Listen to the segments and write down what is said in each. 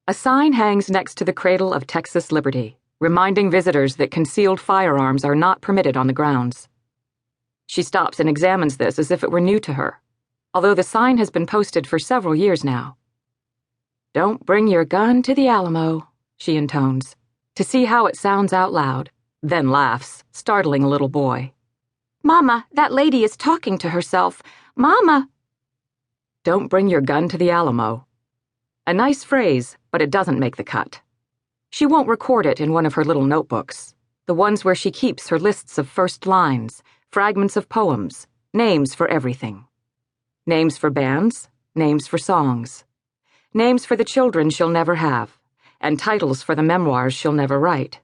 A sign hangs next to the cradle of Texas Liberty, reminding visitors that concealed firearms are not permitted on the grounds. She stops and examines this as if it were new to her, although the sign has been posted for several years now. "Don't bring your gun to the Alamo," she intones, to see how it sounds out loud, then laughs, startling a little boy. "Mama, that lady is talking to herself. Mama!" Don't bring your gun to the Alamo. A nice phrase, but it doesn't make the cut. She won't record it in one of her little notebooks, the ones where she keeps her lists of first lines, fragments of poems, names for everything. Names for bands, names for songs. Names for the children she'll never have, and titles for the memoirs she'll never write.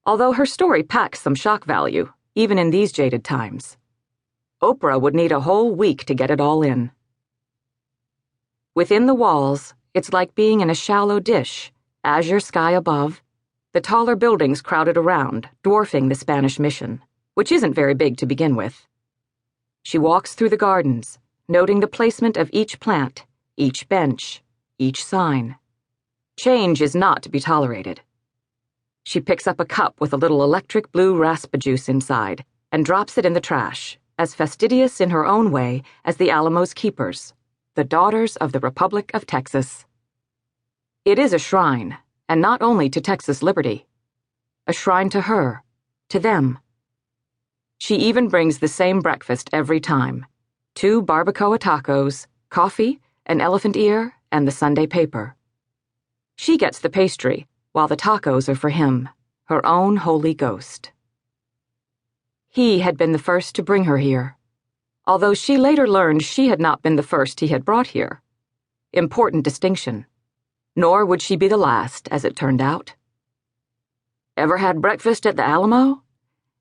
Although her story packs some shock value, even in these jaded times. Oprah would need a whole week to get it all in. Within the walls, it's like being in a shallow dish, azure sky above, the taller buildings crowded around, dwarfing the Spanish mission, which isn't very big to begin with. She walks through the gardens, noting the placement of each plant, each bench, each sign. Change is not to be tolerated. She picks up a cup with a little electric blue raspajuice inside and drops it in the trash, as fastidious in her own way as the Alamo's keepers, the Daughters of the Republic of Texas. It is a shrine, and not only to Texas Liberty. A shrine to her, to them. She even brings the same breakfast every time: 2 barbacoa tacos, coffee, an elephant ear, and the Sunday paper. She gets the pastry, while the tacos are for him, her own holy ghost. He had been the first to bring her here, although she later learned she had not been the first he had brought here. Important distinction. Nor would she be the last, as it turned out. "Ever had breakfast at the Alamo?"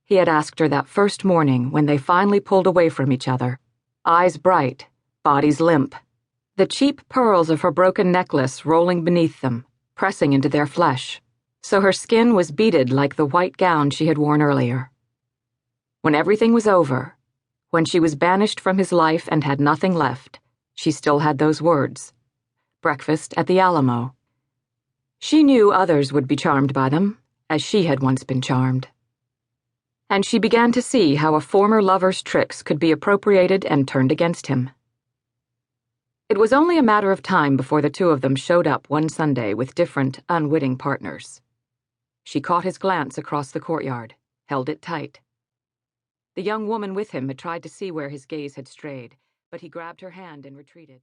he had asked her that first morning when they finally pulled away from each other, eyes bright, bodies limp, the cheap pearls of her broken necklace rolling beneath them, pressing into their flesh, so her skin was beaded like the white gown she had worn earlier. When everything was over, when she was banished from his life and had nothing left, she still had those words. Breakfast at the Alamo. She knew others would be charmed by them, as she had once been charmed. And she began to see how a former lover's tricks could be appropriated and turned against him. It was only a matter of time before the two of them showed up one Sunday with different, unwitting partners. She caught his glance across the courtyard, held it tight. The young woman with him had tried to see where his gaze had strayed, but he grabbed her hand and retreated.